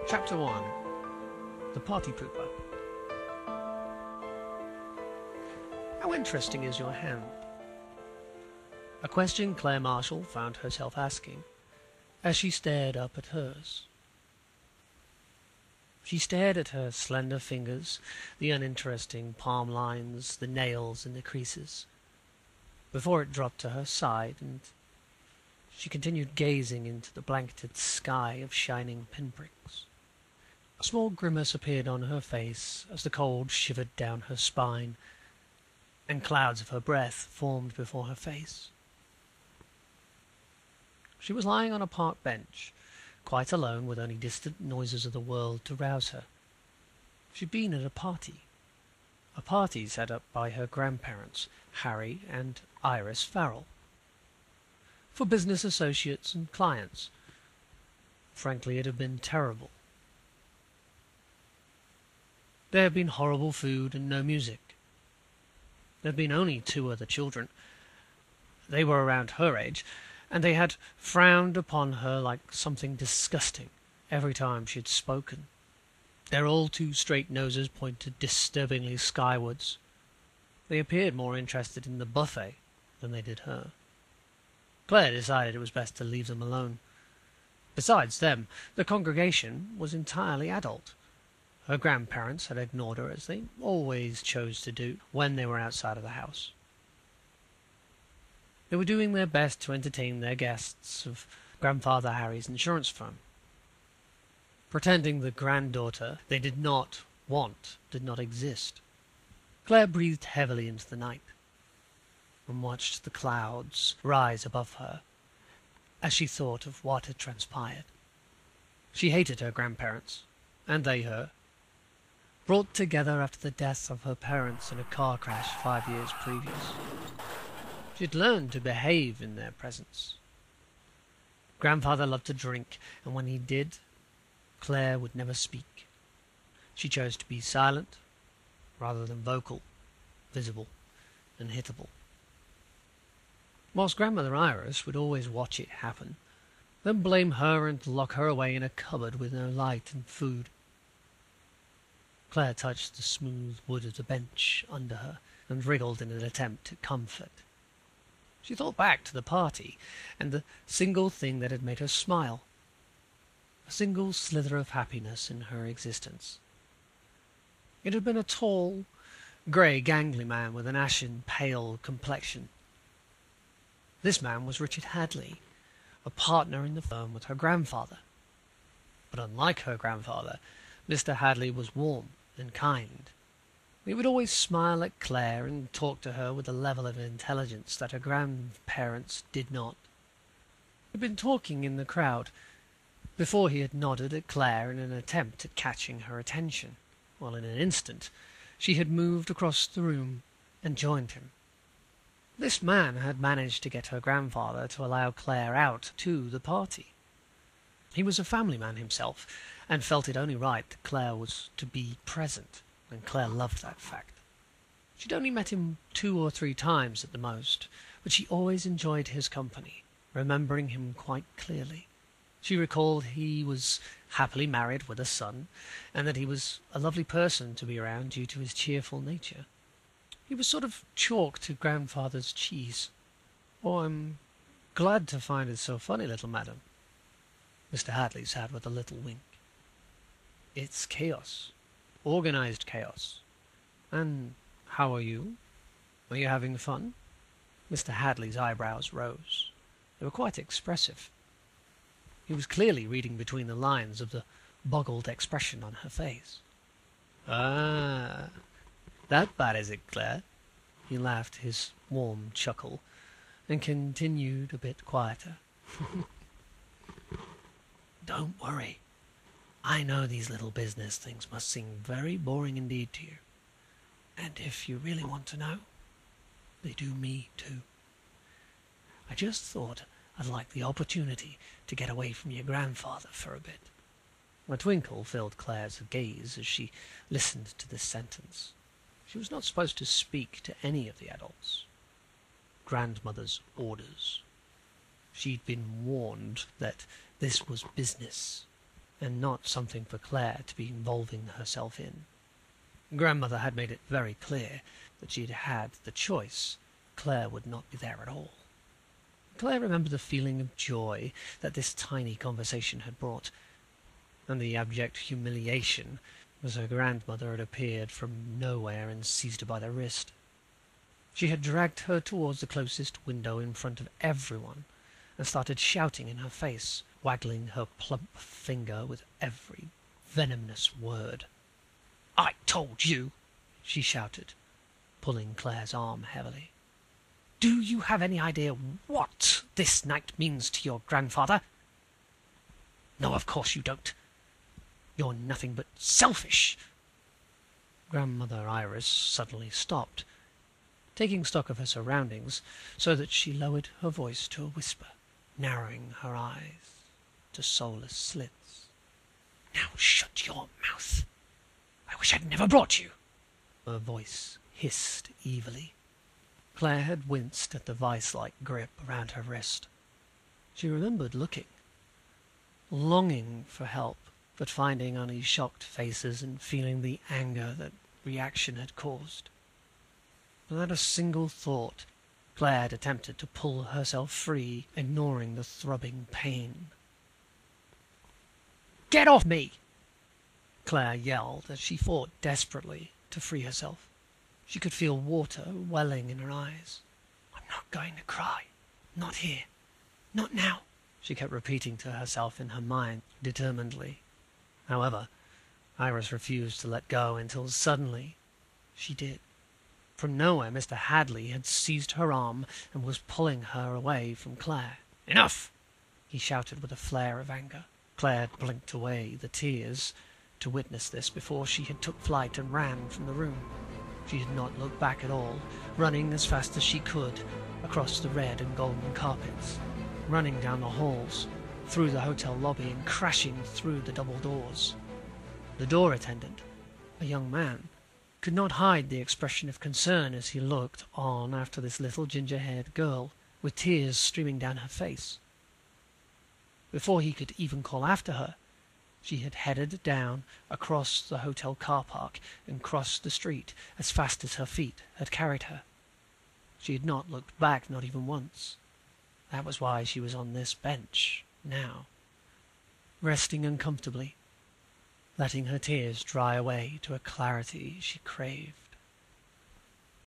Chapter 1. The Party Pooper. How interesting is your hand? A question Clare Marshall found herself asking as she stared up at hers. She stared at her slender fingers, the uninteresting palm lines, the nails and the creases, before it dropped to her side, and she continued gazing into the blanketed sky of shining pinpricks. A small grimace appeared on her face as the cold shivered down her spine, and clouds of her breath formed before her face. She was lying on a park bench, quite alone, with only distant noises of the world to rouse her. She'd been at a party set up by her grandparents, Harry and Iris Farrell, for business associates and clients. Frankly, it had been terrible. There had been horrible food and no music. There had been only 2 other children. They were around her age, and they had frowned upon her like something disgusting every time she had spoken. Their all too straight noses pointed disturbingly skywards. They appeared more interested in the buffet than they did her. Clare decided it was best to leave them alone. Besides them, the congregation was entirely adult. Her grandparents had ignored her, as they always chose to do when they were outside of the house. They were doing their best to entertain their guests of Grandfather Harry's insurance firm, pretending the granddaughter they did not want did not exist. Clare breathed heavily into the night and watched the clouds rise above her as she thought of what had transpired. She hated her grandparents, and they her, brought together after the death of her parents in a car crash 5 years previous. She had learned to behave in their presence. Grandfather loved to drink, and when he did, Clare would never speak. She chose to be silent rather than vocal, visible, and hittable. Whilst Grandmother Iris would always watch it happen, then blame her and lock her away in a cupboard with no light and food. Clare touched the smooth wood of the bench under her and wriggled in an attempt at comfort. She thought back to the party and the single thing that had made her smile, a single slither of happiness in her existence. It had been a tall, grey, gangly man with an ashen, pale complexion. This man was Richard Hadley, a partner in the firm with her grandfather. But unlike her grandfather, Mr. Hadley was warm and kind. He would always smile at Clare and talk to her with a level of intelligence that her grandparents did not. He had been talking in the crowd before he had nodded at Clare in an attempt at catching her attention, while in an instant she had moved across the room and joined him. This man had managed to get her grandfather to allow Clare out to the party. He was a family man himself, and felt it only right that Clare was to be present, and Clare loved that fact. She'd only met him 2 or 3 times at the most, but she always enjoyed his company, remembering him quite clearly. She recalled he was happily married with a son, and that he was a lovely person to be around due to his cheerful nature. He was sort of chalk to grandfather's cheese. "Oh, I'm glad to find it so funny, little madam," Mr. Hadley said with a little wink. "It's chaos. Organized chaos. And how are you? Are you having fun?" Mr. Hadley's eyebrows rose. They were quite expressive. He was clearly reading between the lines of the boggled expression on her face. "Ah, that bad is it, Clare?" He laughed his warm chuckle and continued a bit quieter. "Don't worry. I know these little business things must seem very boring indeed to you. And if you really want to know, they do me too. I just thought I'd like the opportunity to get away from your grandfather for a bit." A twinkle filled Clare's gaze as she listened to this sentence. She was not supposed to speak to any of the adults. Grandmother's orders. She'd been warned that this was business, and not something for Clare to be involving herself in. Grandmother had made it very clear that she'd had the choice. Clare would not be there at all. Clare remembered the feeling of joy that this tiny conversation had brought, and the abject humiliation as her grandmother had appeared from nowhere and seized her by the wrist. She had dragged her towards the closest window in front of everyone and started shouting in her face, waggling her plump finger with every venomous word. "I told you!" she shouted, pulling Clare's arm heavily. "Do you have any idea what this night means to your grandfather? No, of course you don't. You're nothing but selfish." Grandmother Iris suddenly stopped, taking stock of her surroundings, so that she lowered her voice to a whisper, narrowing her eyes to soulless slits. "Now shut your mouth. I wish I'd never brought you." Her voice hissed evilly. Clare had winced at the vice-like grip around her wrist. She remembered longing for help, but finding only shocked faces and feeling the anger that reaction had caused. Without a single thought, Clare had attempted to pull herself free, ignoring the throbbing pain. "Get off me!" Clare yelled as she fought desperately to free herself. She could feel water welling in her eyes. "I'm not going to cry. Not here. Not now," she kept repeating to herself in her mind determinedly. However, Iris refused to let go until suddenly she did. From nowhere, Mr. Hadley had seized her arm and was pulling her away from Clare. "Enough!" he shouted with a flare of anger. Clare had blinked away the tears to witness this before she had took flight and ran from the room. She had not looked back at all, running as fast as she could across the red and golden carpets, running down the halls, through the hotel lobby, and crashing through the double doors. The door attendant, a young man, could not hide the expression of concern as he looked on after this little ginger-haired girl, with tears streaming down her face. Before he could even call after her, she had headed down across the hotel car park and crossed the street as fast as her feet had carried her. She had not looked back, not even once. That was why she was on this bench now, resting uncomfortably, letting her tears dry away to a clarity she craved.